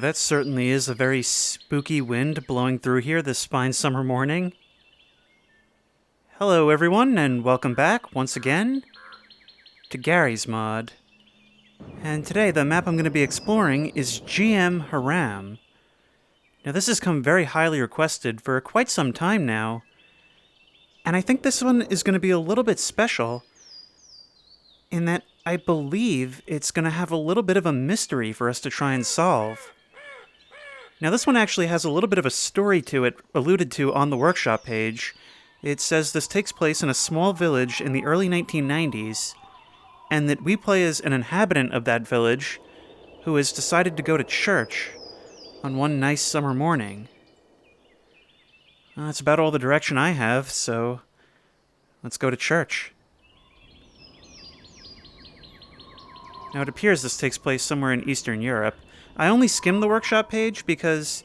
that certainly is a very spooky wind blowing through here this fine summer morning. Hello everyone, and welcome back, once again, to Gary's Mod. And today the map I'm going to be exploring is GM Haram. Now this has come very highly requested for quite some time now, and I think this one is going to be a little bit special in that I believe it's going to have a little bit of a mystery for us to try and solve. Now this one actually has a little bit of a story to it, alluded to on the workshop page. It says this takes place in a small village in the early 1990s, and that we play as an inhabitant of that village who has decided to go to church on one nice summer morning. That's about all the direction I have, so let's go to church. Now it appears this takes place somewhere in Eastern Europe. I only skimmed the workshop page because,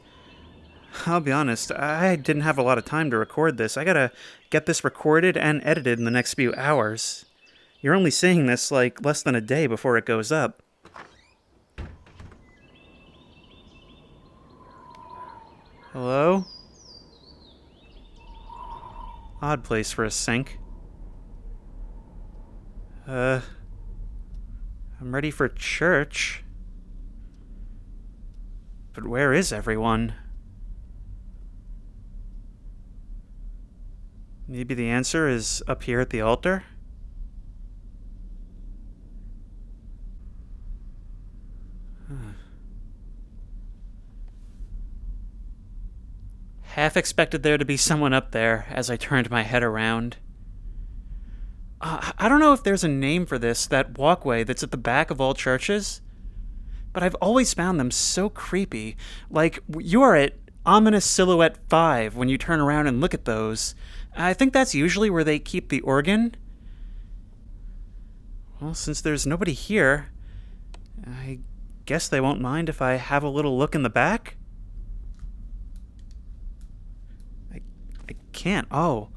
I'll be honest, I didn't have a lot of time to record this. I gotta get this recorded and edited in the next few hours. You're only seeing this like less than a day before it goes up. Hello? Odd place for a sink. I'm ready for church. But where is everyone? Maybe the answer is up here at the altar? Half expected there to be someone up there as I turned my head around. I don't know if there's a name for this, that walkway that's at the back of all churches, but I've always found them so creepy. Like, you are at ominous silhouette 5 when you turn around and look at those. I think that's usually where they keep the organ. Well, since there's nobody here, I guess they won't mind if I have a little look in the back? I can't. Oh,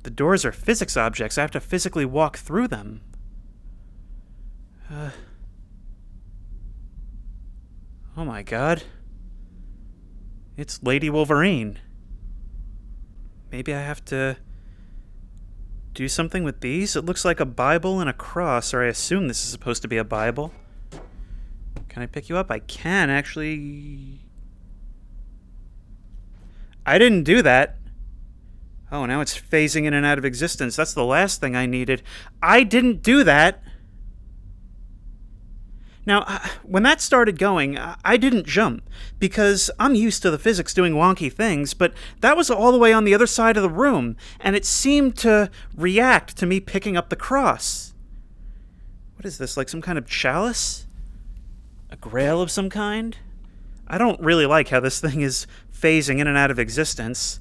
the doors are physics objects. I have to physically walk through them. Oh my god. It's Lady Wolverine. Maybe I have to do something with these? It looks like a Bible and a cross, or I assume this is supposed to be a Bible. Can I pick you up? I can, actually. I didn't do that. Oh, now it's phasing in and out of existence. That's the last thing I needed. I didn't do that. Now, when that started going, I didn't jump, because I'm used to the physics doing wonky things, but that was all the way on the other side of the room, and it seemed to react to me picking up the cross. What is this, like some kind of chalice? A grail of some kind? I don't really like how this thing is phasing in and out of existence.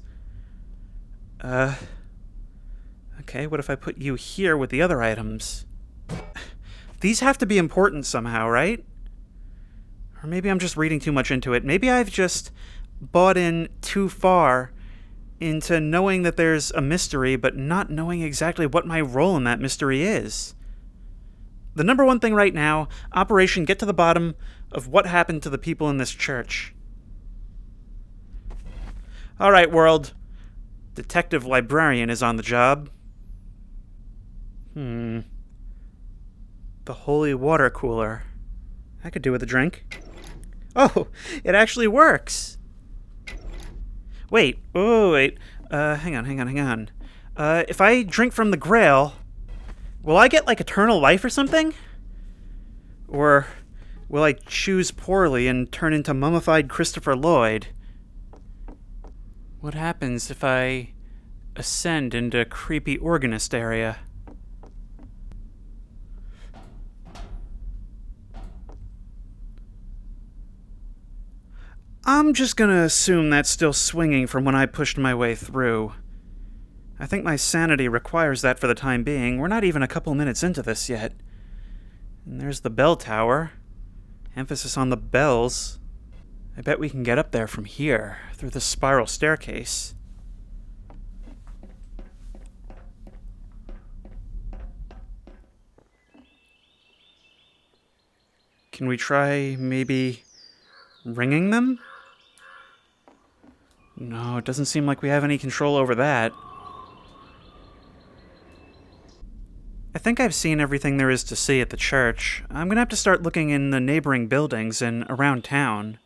Okay, what if I put you here with the other items? These have to be important somehow, right? Or maybe I'm just reading too much into it. Maybe I've just bought in too far into knowing that there's a mystery, but not knowing exactly what my role in that mystery is. The number one thing right now, Operation Get to the Bottom of what happened to the people in this church. All right, world. Detective Librarian is on the job. The holy water cooler. I could do with a drink. Oh, it actually works. Wait. Oh, wait. Hang on. If I drink from the grail, will I get, like, eternal life or something? Or will I choose poorly and turn into mummified Christopher Lloyd? What happens if I ascend into creepy organist area? I'm just gonna assume that's still swinging from when I pushed my way through. I think my sanity requires that for the time being. We're not even a couple minutes into this yet. And there's the bell tower. Emphasis on the bells. I bet we can get up there from here, through the spiral staircase. Can we try, maybe, Ringing them? No, it doesn't seem like we have any control over that. I think I've seen everything there is to see at the church. I'm gonna have to start looking in the neighboring buildings and around town.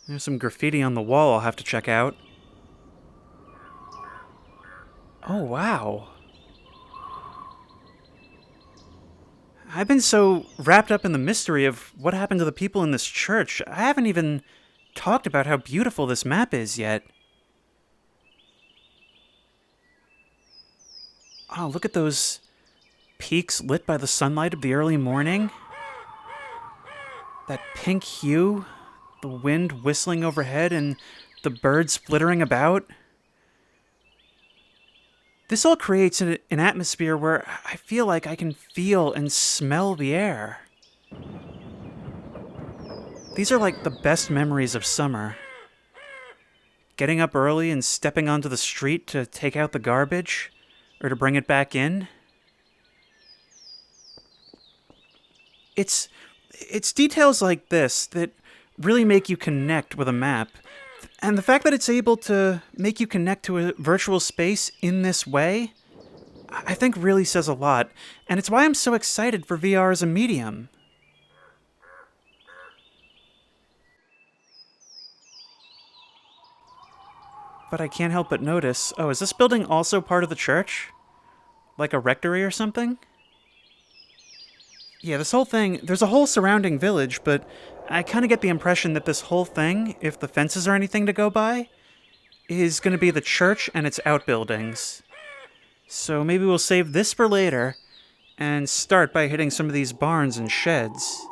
There's some graffiti on the wall I'll have to check out. Oh, wow. I've been so wrapped up in the mystery of what happened to the people in this church, I haven't even talked about how beautiful this map is yet. Oh, look at those peaks lit by the sunlight of the early morning. That pink hue, the wind whistling overhead, and the birds flittering about. This all creates an atmosphere where I feel like I can feel and smell the air. These are like the best memories of summer. Getting up early and stepping onto the street to take out the garbage, or to bring it back in. It's details like this that really make you connect with a map. And the fact that it's able to make you connect to a virtual space in this way, I think really says a lot. And it's why I'm so excited for VR as a medium. But I can't help but notice, oh, is this building also part of the church? Like a rectory or something? Yeah, this whole thing, there's a whole surrounding village, but I kind of get the impression that this whole thing, if the fences are anything to go by, is going to be the church and its outbuildings. So maybe we'll save this for later, and start by hitting some of these barns and sheds.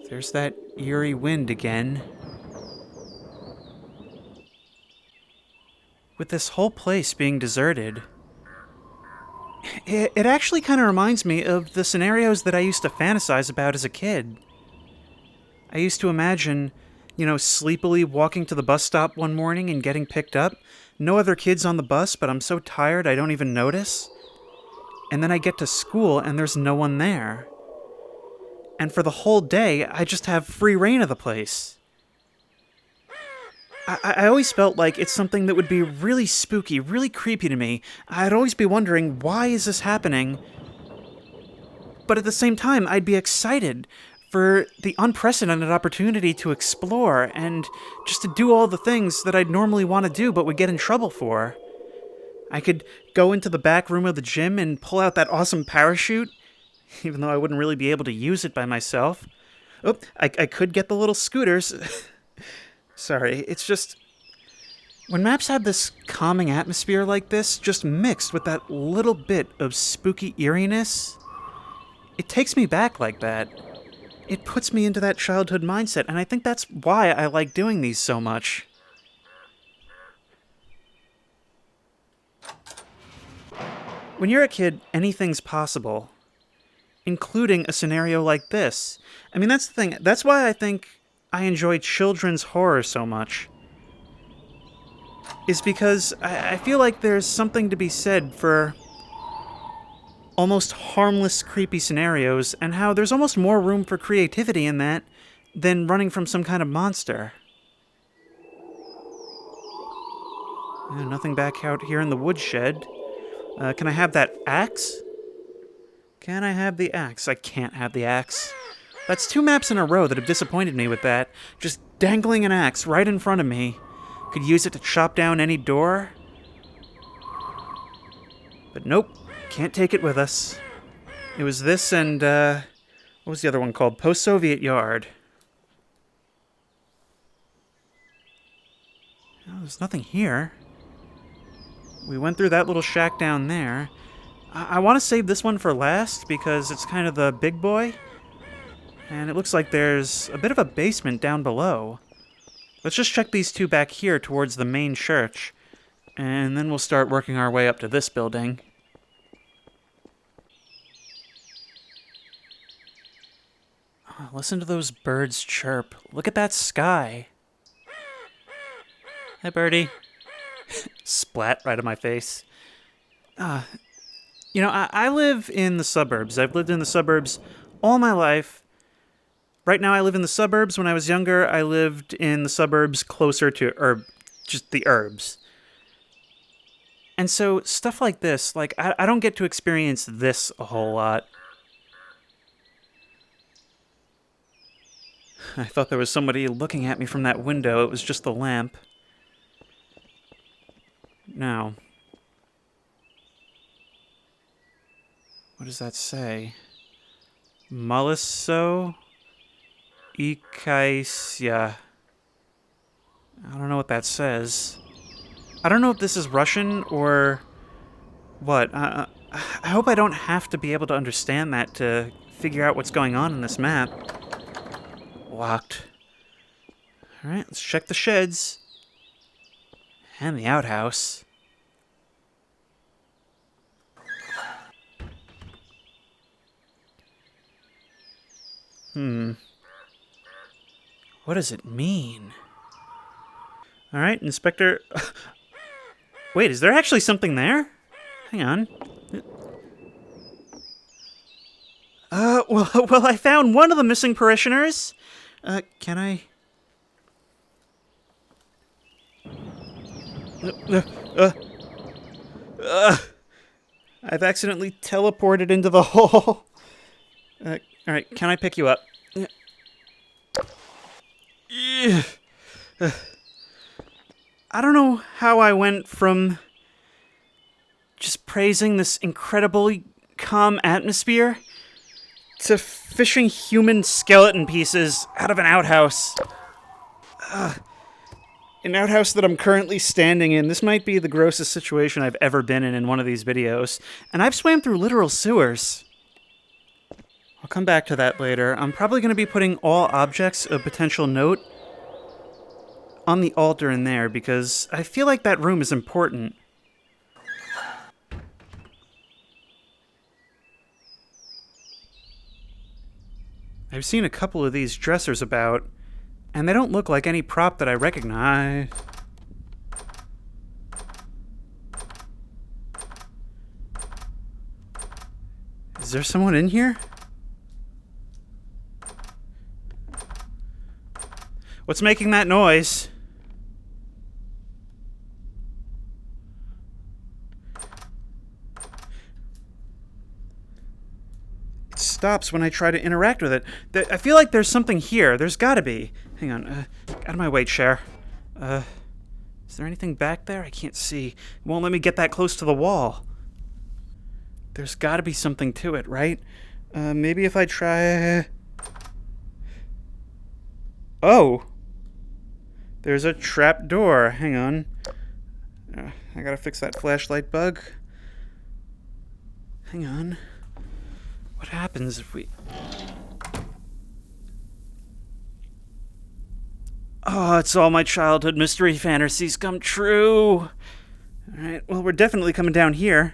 There's that eerie wind again. With this whole place being deserted, it actually kind of reminds me of the scenarios that I used to fantasize about as a kid. I used to imagine, sleepily walking to the bus stop one morning and getting picked up. No other kids on the bus, but I'm so tired I don't even notice. And then I get to school and there's no one there. And for the whole day, I just have free reign of the place. I always felt like it's something that would be really spooky, really creepy to me. I'd always be wondering, why is this happening? But at the same time, I'd be excited for the unprecedented opportunity to explore and just to do all the things that I'd normally want to do but would get in trouble for. I could go into the back room of the gym and pull out that awesome parachute, even though I wouldn't really be able to use it by myself. Oh, I could get the little scooters. Sorry, it's just... when maps have this calming atmosphere like this, just mixed with that little bit of spooky eeriness, it takes me back like that. It puts me into that childhood mindset, and I think that's why I like doing these so much. When you're a kid, anything's possible, including a scenario like this. I mean, that's the thing. That's why I think I enjoy children's horror so much. Is because I feel like there's something to be said for almost harmless, creepy scenarios, and how there's almost more room for creativity in that than running from some kind of monster. Nothing back out here in the woodshed. Can I have that axe? Can I have the axe? I can't have the axe. That's 2 maps in a row that have disappointed me with that. Just dangling an axe right in front of me. Could use it to chop down any door. But nope, can't take it with us. It was this and, what was the other one called? Post-Soviet Yard. Oh, there's nothing here. We went through that little shack down there. I want to save this one for last because it's kind of the big boy. And it looks like there's a bit of a basement down below. Let's just check these 2 back here towards the main church. And then we'll start working our way up to this building. Oh, listen to those birds chirp. Look at that sky. Hi, birdie. Splat right on my face. You know, I live in the suburbs. I've lived in the suburbs all my life. Right now, I live in the suburbs. When I was younger, I lived in the suburbs closer to just the urbs. And so, stuff like this, like, I don't get to experience this a whole lot. I thought there was somebody looking at me from that window. It was just the lamp. Now, what does that say? Maliso Ikaisia. I don't know what that says. I don't know if this is Russian or what. I hope I don't have to be able to understand that to figure out what's going on in this map. Locked. Alright, let's check the sheds. And the outhouse. What does it mean? Alright, Inspector... Wait, is there actually something there? Hang on. Well, I found one of the missing parishioners. Can I... I've accidentally teleported into the hole. Alright, can I pick you up? I don't know how I went from just praising this incredibly calm atmosphere to fishing human skeleton pieces out of an outhouse. An outhouse that I'm currently standing in. This might be the grossest situation I've ever been in one of these videos. And I've swam through literal sewers. I'll come back to that later. I'm probably going to be putting all objects of potential note on the altar in there because I feel like that room is important. I've seen a couple of these dressers about, and they don't look like any prop that I recognize. Is there someone in here? What's making that noise? It stops when I try to interact with it. I feel like there's something here. There's gotta be. Hang on. Out of my way, chair. Is there anything back there? I can't see. It won't let me get that close to the wall. There's gotta be something to it, right? Maybe if I try... Oh! There's a trap door. Hang on. I gotta fix that flashlight bug. Hang on. What happens if we... Oh, it's all my childhood mystery fantasies come true. Alright, well, we're definitely coming down here.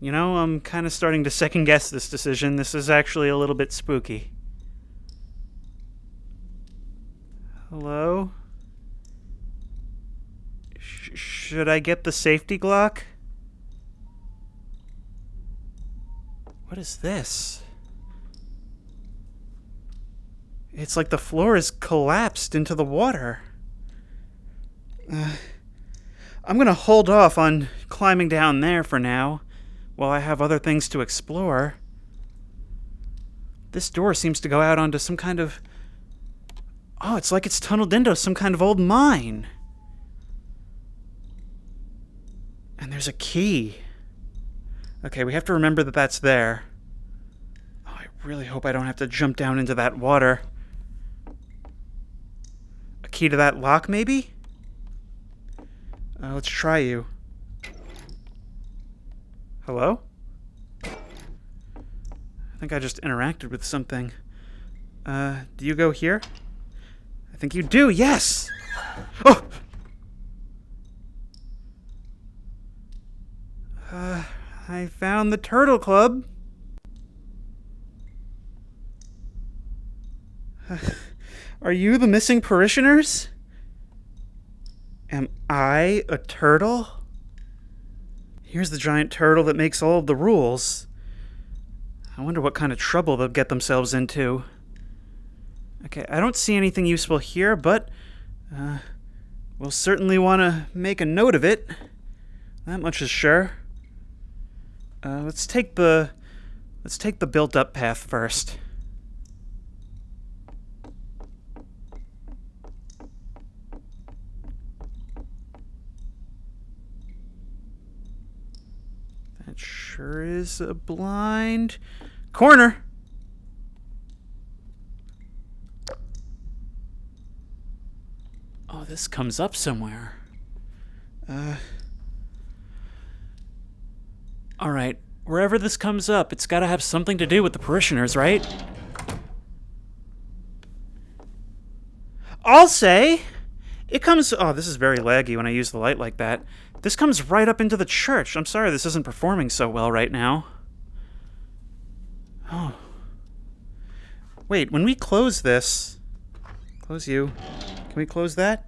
You know, I'm kind of starting to second guess this decision. This is actually a little bit spooky. Hello? Should I get the safety Glock? What is this? It's like the floor is collapsed into the water. I'm gonna hold off on climbing down there for now, while I have other things to explore. This door seems to go out onto some kind of... Oh, it's like it's tunneled into some kind of old mine. And there's a key. Okay, we have to remember that that's there. Oh, I really hope I don't have to jump down into that water. A key to that lock, maybe? Let's try you. Hello? I think I just interacted with something. Do you go here? I think you do, yes! Oh! I found the Turtle Club. Are you the missing parishioners? Am I a turtle? Here's the giant turtle that makes all of the rules. I wonder what kind of trouble they'll get themselves into. Okay, I don't see anything useful here, but we'll certainly want to make a note of it. That much is sure. Let's take the built-up path first. That sure is a blind corner. Oh, this comes up somewhere. All right, wherever this comes up, it's got to have something to do with the parishioners, right? I'll say it comes... Oh, this is very laggy when I use the light like that. This comes right up into the church. I'm sorry this isn't performing so well right now. Oh. Wait, when we close this... Close you. Can we close that?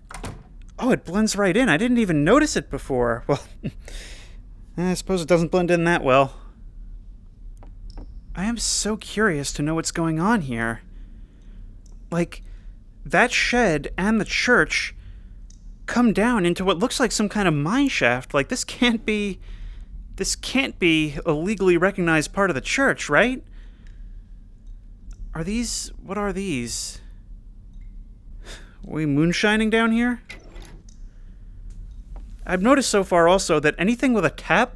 Oh, it blends right in. I didn't even notice it before. Well, I suppose it doesn't blend in that well. I am so curious to know what's going on here. Like, that shed and the church come down into what looks like some kind of mine shaft. Like, this can't be a legally recognized part of the church, right? What are these? Are we moonshining down here? I've noticed so far also that anything with a tap,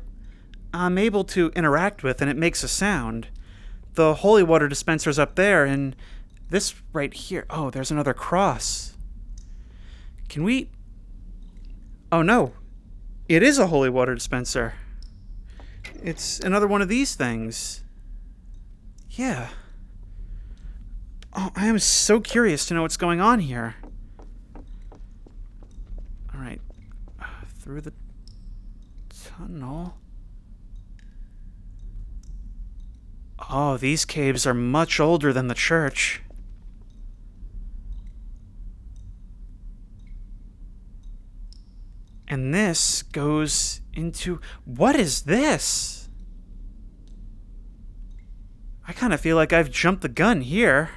I'm able to interact with and it makes a sound. The holy water dispenser's up there, and this right here... Oh, there's another cross. Can we... Oh no, it is a holy water dispenser. It's another one of these things. Yeah. Oh, I am so curious to know what's going on here. Alright. Through the tunnel. Oh, these caves are much older than the church. And this goes into... What is this? I kind of feel like I've jumped the gun here.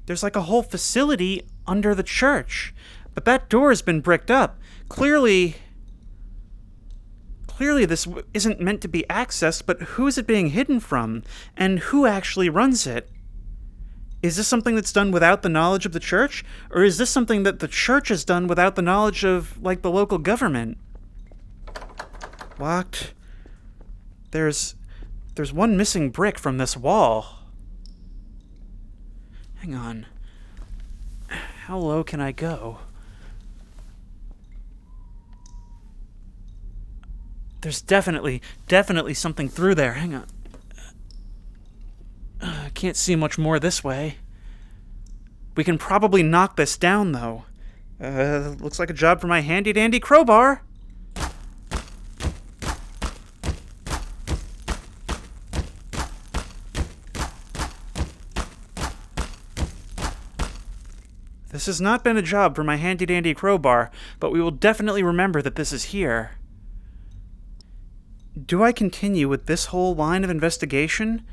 There's like a whole facility under the church. But that door has been bricked up. Clearly this isn't meant to be accessed, but who is it being hidden from? And who actually runs it? Is this something that's done without the knowledge of the church? Or is this something that the church has done without the knowledge of, like, the local government? Locked. There's one missing brick from this wall. Hang on. How low can I go? There's definitely something through there. Hang on. I can't see much more this way. We can probably knock this down, though. Looks like a job for my handy-dandy crowbar. This has not been a job for my handy-dandy crowbar, but we will definitely remember that this is here. Do I continue with this whole line of investigation?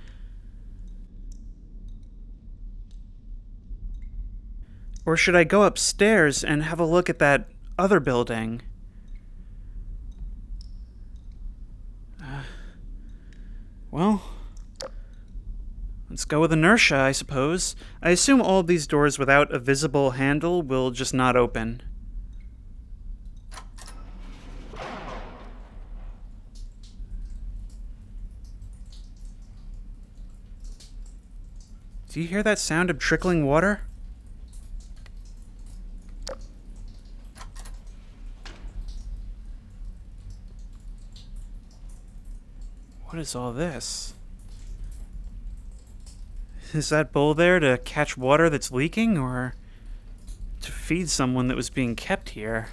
Or should I go upstairs and have a look at that other building? Well, let's go with inertia, I suppose. I assume all of these doors without a visible handle will just not open. Do you hear that sound of trickling water? What is all this? Is that bowl there to catch water that's leaking, or to feed someone that was being kept here?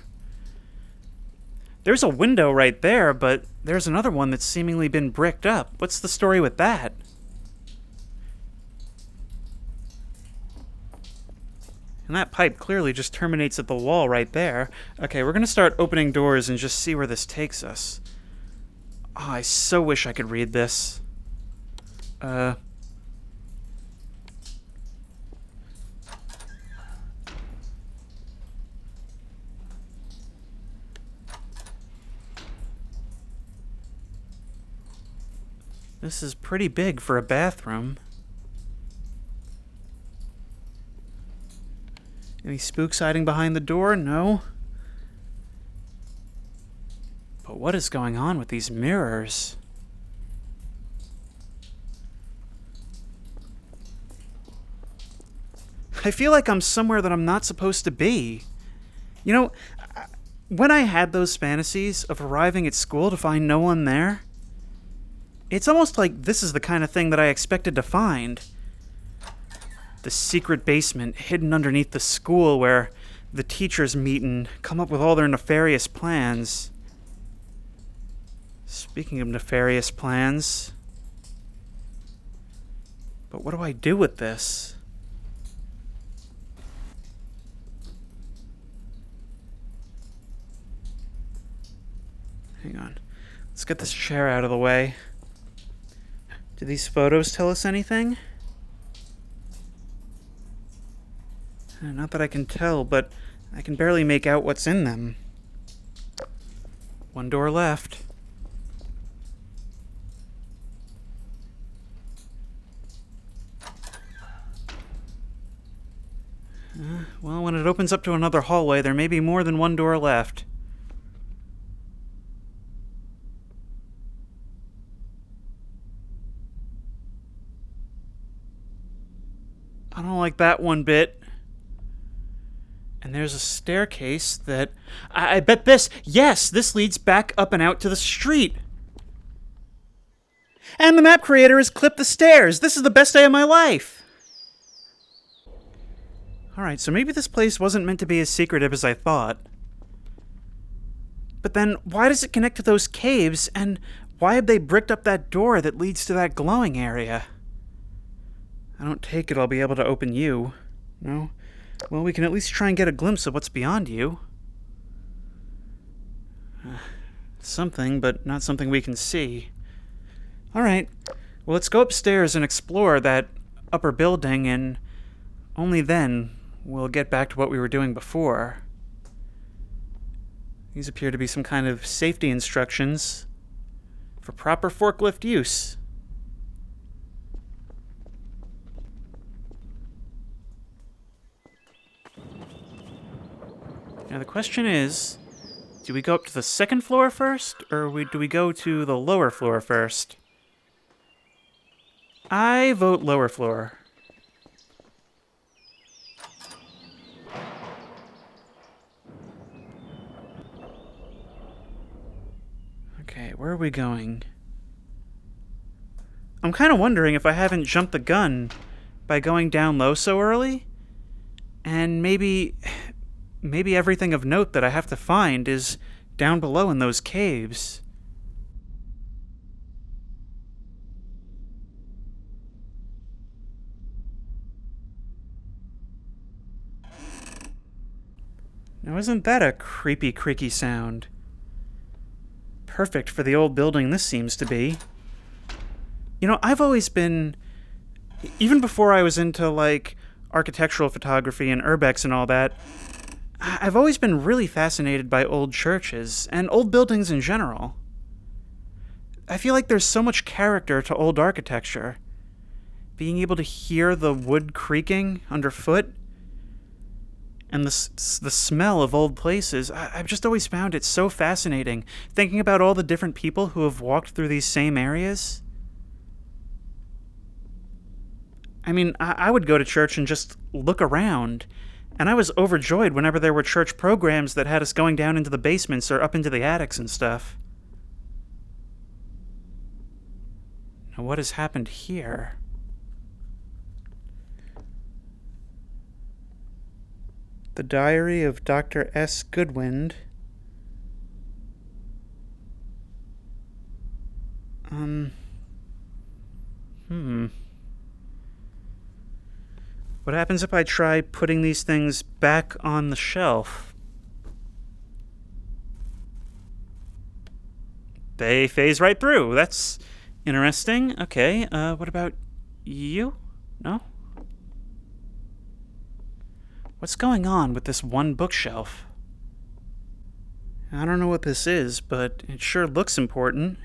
There's a window right there, but there's another one that's seemingly been bricked up. What's the story with that? And that pipe clearly just terminates at the wall right there. Okay, we're gonna start opening doors and just see where this takes us. Oh, I so wish I could read this. This is pretty big for a bathroom. Any spooks hiding behind the door? No. But what is going on with these mirrors? I feel like I'm somewhere that I'm not supposed to be. You know, when I had those fantasies of arriving at school to find no one there, it's almost like this is the kind of thing that I expected to find. The secret basement hidden underneath the school where the teachers meet and come up with all their nefarious plans. Speaking of nefarious plans, but what do I do with this? Hang on. Let's get this chair out of the way. Do these photos tell us anything? Not that I can tell, but I can barely make out what's in them. One door left. Well, when it opens up to another hallway, there may be more than one door left. I don't like that one bit. And there's a staircase that... I bet this... Yes, this leads back up and out to the street. And the map creator has clipped the stairs. This is the best day of my life. Alright, so maybe this place wasn't meant to be as secretive as I thought. But then, why does it connect to those caves, and why have they bricked up that door that leads to that glowing area? I don't take it I'll be able to open you. No? Well, we can at least try and get a glimpse of what's beyond you. Something, but not something we can see. Alright, well, let's go upstairs and explore that upper building, and only then we'll get back to what we were doing before. These appear to be some kind of safety instructions for proper forklift use. Now the question is, do we go up to the second floor first, or do we go to the lower floor first? I vote lower floor. Okay, where are we going? I'm kind of wondering if I haven't jumped the gun by going down low so early, and maybe everything of note that I have to find is down below in those caves. Now isn't that a creepy, creaky sound? Perfect for the old building this seems to be. You know, I've always been... Even before I was into, like, architectural photography and urbex and all that, I've always been really fascinated by old churches, and old buildings in general. I feel like there's so much character to old architecture. Being able to hear the wood creaking underfoot, and the smell of old places, I've just always found it so fascinating, thinking about all the different people who have walked through these same areas. I mean, I would go to church and just look around, and I was overjoyed whenever there were church programs that had us going down into the basements or up into the attics and stuff. Now, what has happened here? The Diary of Dr. S. Goodwind. What happens if I try putting these things back on the shelf? They phase right through. That's interesting. Okay, what about you? No? What's going on with this one bookshelf? I don't know what this is, but it sure looks important.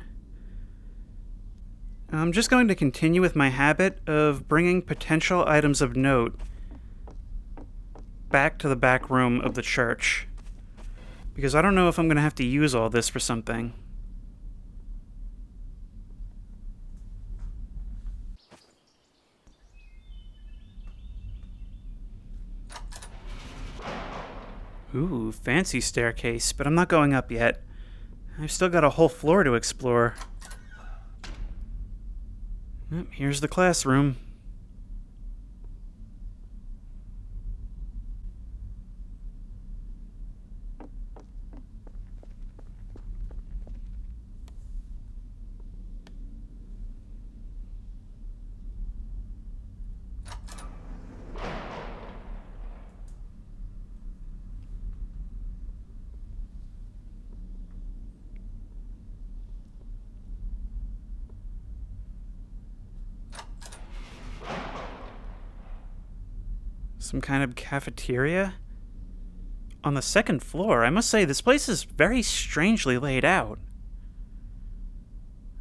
I'm just going to continue with my habit of bringing potential items of note back to the back room of the church, because I don't know if I'm going to have to use all this for something. Ooh, fancy staircase, but I'm not going up yet. I've still got a whole floor to explore. Yep, here's the classroom. Some kind of cafeteria? On the second floor, I must say this place is very strangely laid out.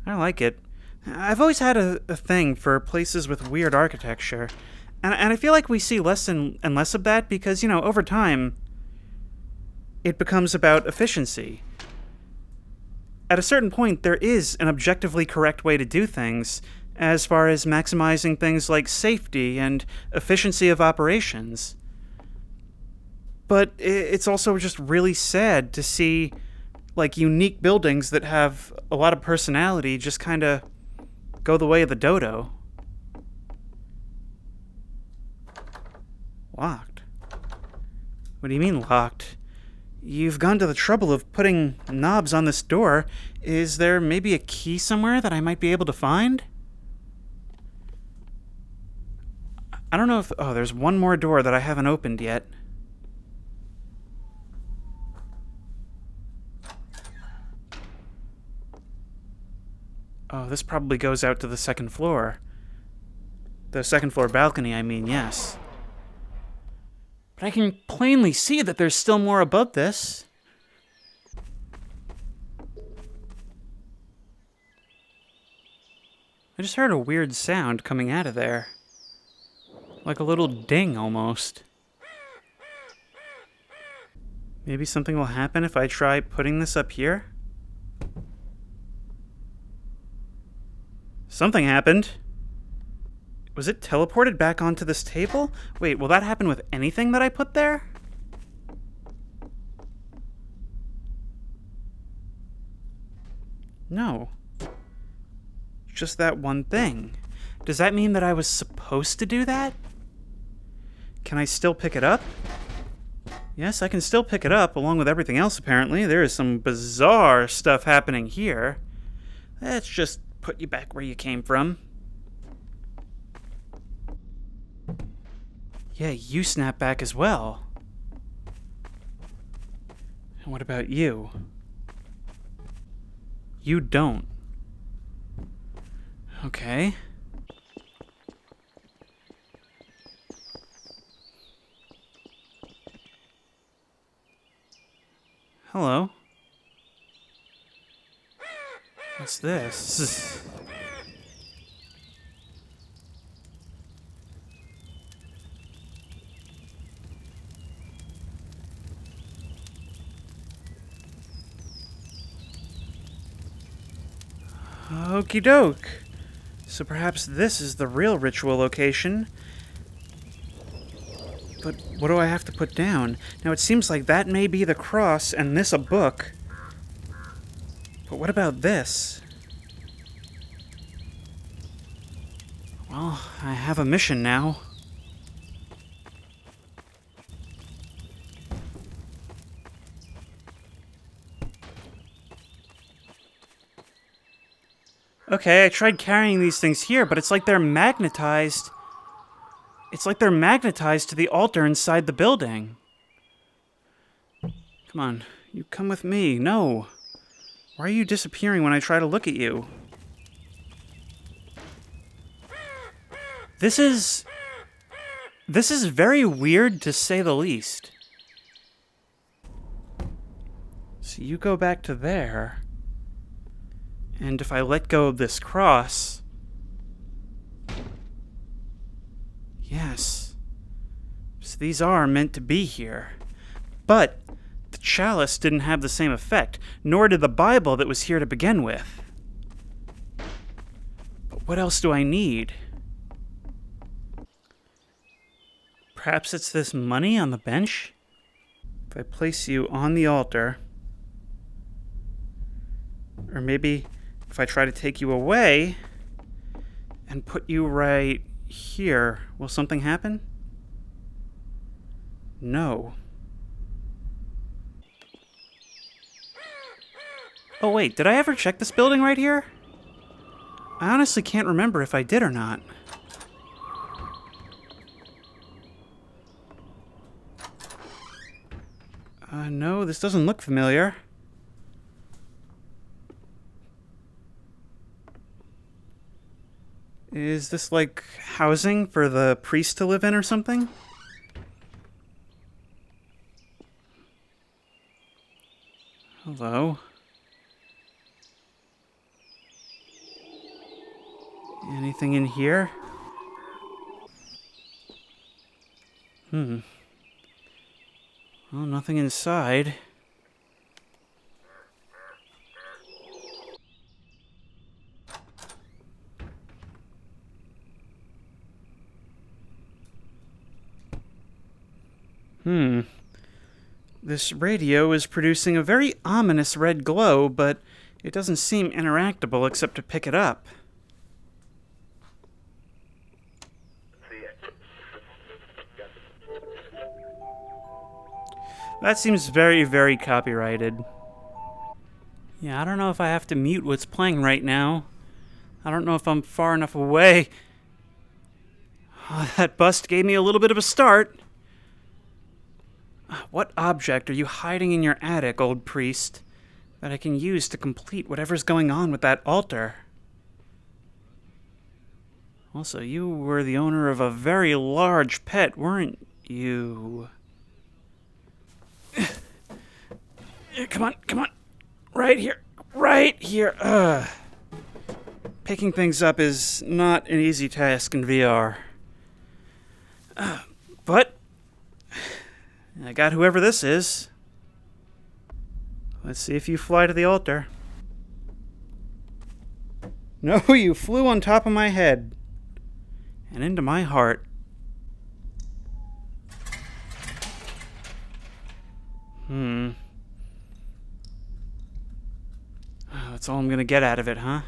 I like it. I've always had a thing for places with weird architecture, and I feel like we see less and less of that because, over time, it becomes about efficiency. At a certain point, there is an objectively correct way to do things, as far as maximizing things like safety and efficiency of operations. But it's also just really sad to see, unique buildings that have a lot of personality just kind of go the way of the dodo. Locked? What do you mean locked? You've gone to the trouble of putting knobs on this door. Is there maybe a key somewhere that I might be able to find? I don't know if... Oh, there's one more door that I haven't opened yet. Oh, this probably goes out to the second floor. The second floor balcony, I mean, yes. But I can plainly see that there's still more above this. I just heard a weird sound coming out of there. Like a little ding, almost. Maybe something will happen if I try putting this up here? Something happened. Was it teleported back onto this table? Wait, will that happen with anything that I put there? No. Just that one thing. Does that mean that I was supposed to do that? Can I still pick it up? Yes, I can still pick it up, along with everything else, apparently. There is some bizarre stuff happening here. Let's just put you back where you came from. Yeah, you snap back as well. And what about you? You don't. Okay. Hello. What's this? Okie doke. So perhaps this is the real ritual location. But what do I have to put down? Now it seems like that may be the cross and this a book. But what about this? Well, I have a mission now. Okay, I tried carrying these things here, but it's like they're magnetized. It's like they're magnetized to the altar inside the building. Come on, you come with me. No. Why are you disappearing when I try to look at you? This is very weird, to say the least. So you go back to there. And if I let go of this cross... Yes. So these are meant to be here. But the chalice didn't have the same effect, nor did the Bible that was here to begin with. But what else do I need? Perhaps it's this money on the bench? If I place you on the altar... Or maybe if I try to take you away and put you right here, will something happen? No. Oh wait, did I ever check this building right here? I honestly can't remember if I did or not. No, this doesn't look familiar. Is this like housing for the priest to live in or something? Hello? Anything in here? Well, nothing inside. This radio is producing a very ominous red glow, but it doesn't seem interactable except to pick it up. That seems very, very copyrighted. Yeah, I don't know if I have to mute what's playing right now. I don't know if I'm far enough away. Oh, that bust gave me a little bit of a start. What object are you hiding in your attic, old priest, that I can use to complete whatever's going on with that altar? Also, you were the owner of a very large pet, weren't you? Come on. Right here. Picking things up is not an easy task in VR. But I got whoever this is. Let's see if you fly to the altar. No, you flew on top of my head. And into my heart. That's all I'm gonna get out of it, huh?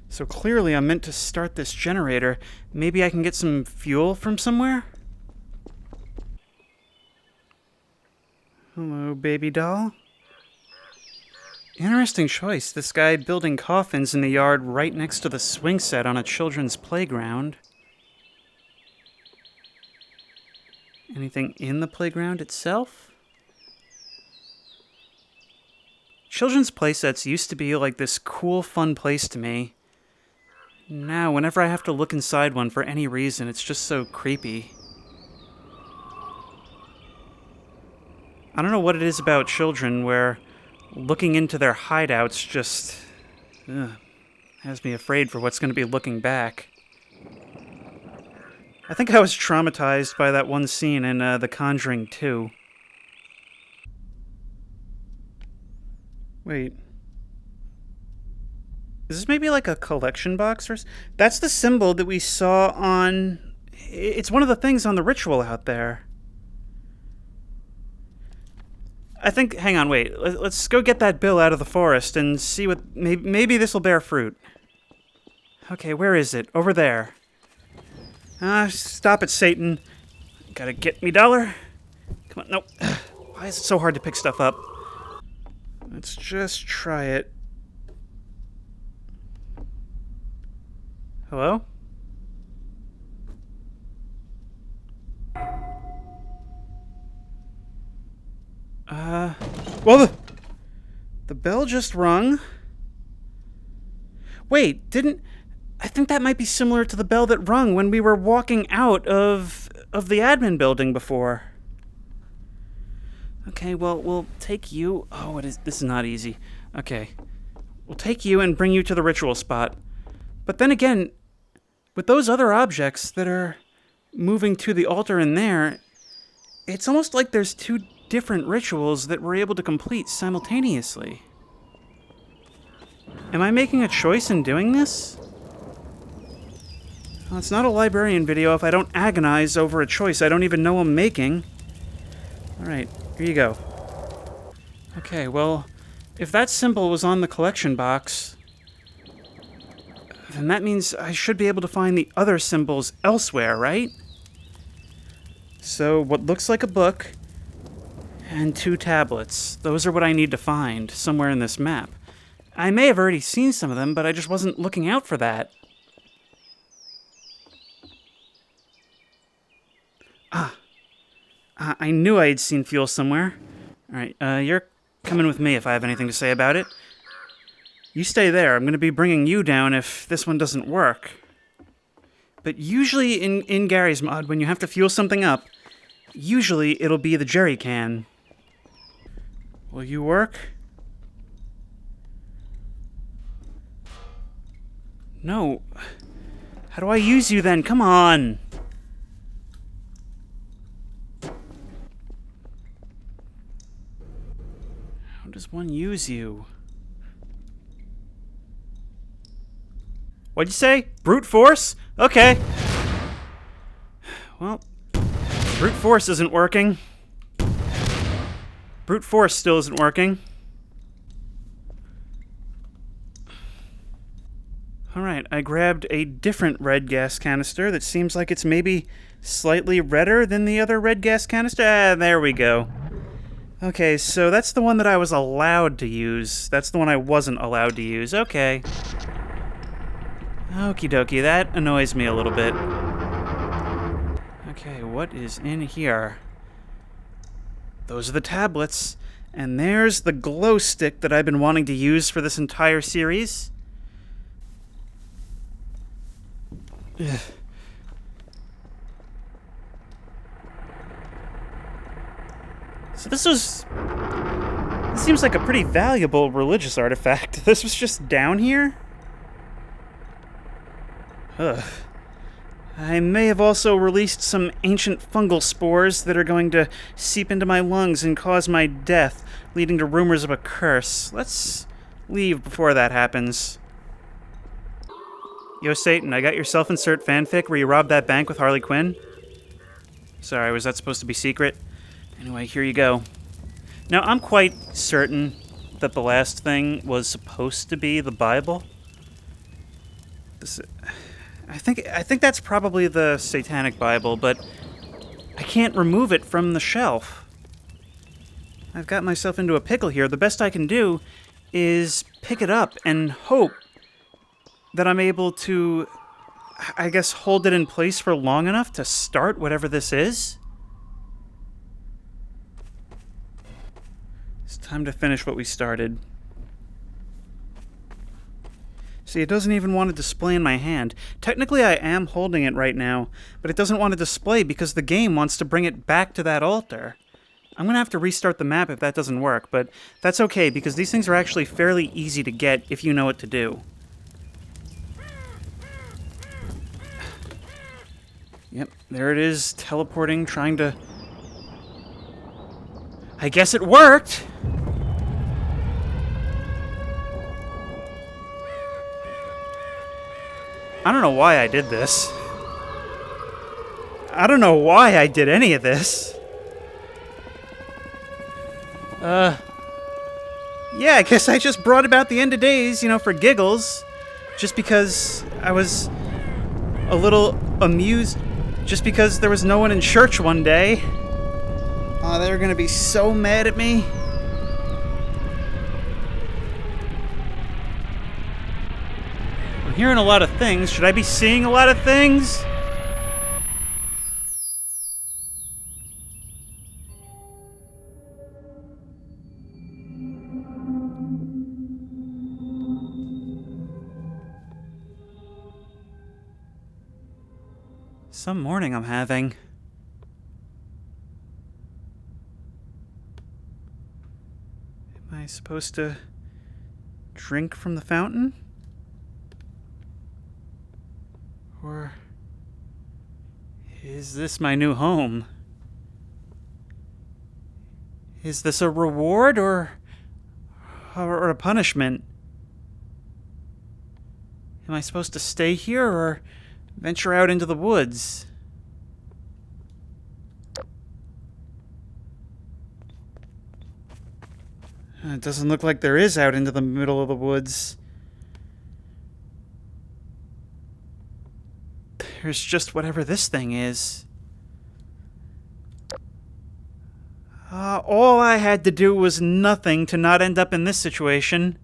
So clearly I'm meant to start this generator. Maybe I can get some fuel from somewhere? Hello, baby doll. Interesting choice, this guy building coffins in the yard right next to the swing set on a children's playground. Anything in the playground itself? Children's playsets used to be like this cool, fun place to me. Now, whenever I have to look inside one for any reason, it's just so creepy. I don't know what it is about children where looking into their hideouts just has me afraid for what's going to be looking back. I think I was traumatized by that one scene in The Conjuring 2. Wait. Is this maybe like a collection box? That's the symbol that we saw on... It's one of the things on the ritual out there. I think... Hang on, wait. Let's go get that bill out of the forest and see what... Maybe this will bear fruit. Okay, where is it? Over there. Stop it, Satan. Gotta get me dollar. Come on, nope. Why is it so hard to pick stuff up? Let's just try it. Hello? Well, the bell just rung. Wait, didn't... I think that might be similar to the bell that rung when we were walking out of the admin building before. Okay, well, we'll take you... Oh, this is not easy. Okay. We'll take you and bring you to the ritual spot. But then again, with those other objects that are moving to the altar in there, it's almost like there's two different rituals that we're able to complete simultaneously. Am I making a choice in doing this? Well, it's not a librarian video if I don't agonize over a choice I don't even know I'm making. Alright, here you go. Okay, well, if that symbol was on the collection box, then that means I should be able to find the other symbols elsewhere, right? So, what looks like a book and 2 tablets. Those are what I need to find somewhere in this map. I may have already seen some of them, but I just wasn't looking out for that. I knew I had seen fuel somewhere. Alright, you're coming with me if I have anything to say about it. You stay there. I'm going to be bringing you down if this one doesn't work. But usually in Gary's mod, when you have to fuel something up, usually it'll be the jerry can. Will you work? No. How do I use you then? Come on! How does one use you? What'd you say? Brute force? Okay. Well, brute force isn't working. Brute force still isn't working. Alright, I grabbed a different red gas canister that seems like it's maybe slightly redder than the other red gas canister. Ah, there we go. Okay, so that's the one that I was allowed to use. That's the one I wasn't allowed to use. Okay. Okie dokie, that annoys me a little bit. Okay, what is in here? Those are the tablets. And there's the glow stick that I've been wanting to use for this entire series. Ugh. So this seems like a pretty valuable religious artifact. This was just down here? Ugh. I may have also released some ancient fungal spores that are going to seep into my lungs and cause my death, leading to rumors of a curse. Let's leave before that happens. Yo, Satan, I got your self-insert fanfic where you robbed that bank with Harley Quinn. Sorry, was that supposed to be secret? Anyway, here you go. Now, I'm quite certain that the last thing was supposed to be the Bible. I think that's probably the Satanic Bible, but I can't remove it from the shelf. I've got myself into a pickle here. The best I can do is pick it up and hope that I'm able to, I guess, hold it in place for long enough to start whatever this is. It's time to finish what we started. See, it doesn't even want to display in my hand. Technically, I am holding it right now, but it doesn't want to display because the game wants to bring it back to that altar. I'm going to have to restart the map if that doesn't work, but that's okay because these things are actually fairly easy to get if you know what to do. Yep, there it is, teleporting, trying to... I guess it worked! I don't know why I did this. I don't know why I did any of this. Yeah, I guess I just brought about the end of days, you know, for giggles. Just because I was a little amused. Just because there was no one in church one day. Oh, they're gonna be so mad at me. I'm hearing a lot of things. Should I be seeing a lot of things? Some morning I'm having. Am I supposed to drink from the fountain? Or is this my new home? Is this a reward or a punishment? Am I supposed to stay here or venture out into the woods? It doesn't look like there is out into the middle of the woods. There's just whatever this thing is. All I had to do was nothing to not end up in this situation.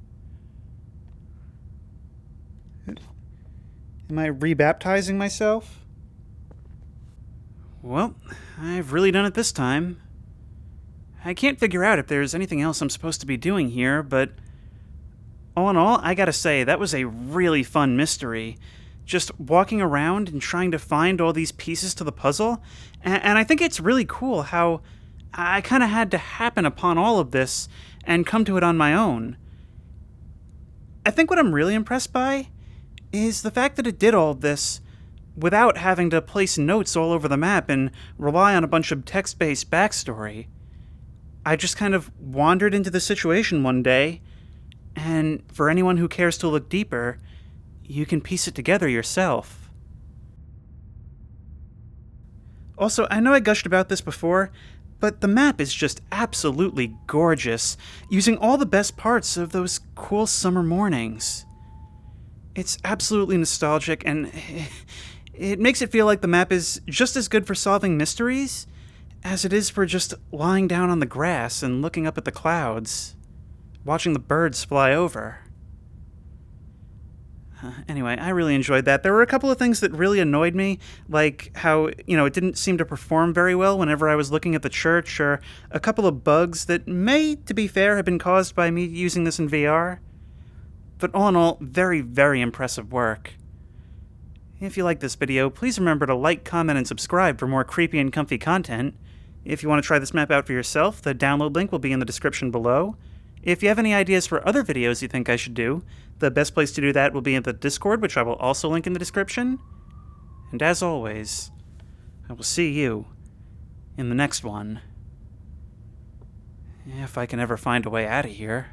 Am I rebaptizing myself? Well, I've really done it this time. I can't figure out if there's anything else I'm supposed to be doing here, but all in all, I gotta say, that was a really fun mystery. Just walking around and trying to find all these pieces to the puzzle. And I think it's really cool how I kind of had to happen upon all of this and come to it on my own. I think what I'm really impressed by is the fact that it did all of this without having to place notes all over the map and rely on a bunch of text-based backstory. I just kind of wandered into the situation one day, and for anyone who cares to look deeper, you can piece it together yourself. Also, I know I gushed about this before, but the map is just absolutely gorgeous, using all the best parts of those cool summer mornings. It's absolutely nostalgic, and it makes it feel like the map is just as good for solving mysteries as it is for just lying down on the grass and looking up at the clouds, watching the birds fly over. Anyway, I really enjoyed that. There were a couple of things that really annoyed me, like how, it didn't seem to perform very well whenever I was looking at the church, or a couple of bugs that may, to be fair, have been caused by me using this in VR. But all in all, very, very impressive work. If you like this video, please remember to like, comment, and subscribe for more creepy and comfy content. If you want to try this map out for yourself, the download link will be in the description below. If you have any ideas for other videos you think I should do, the best place to do that will be in the Discord, which I will also link in the description. And as always, I will see you in the next one. If I can ever find a way out of here.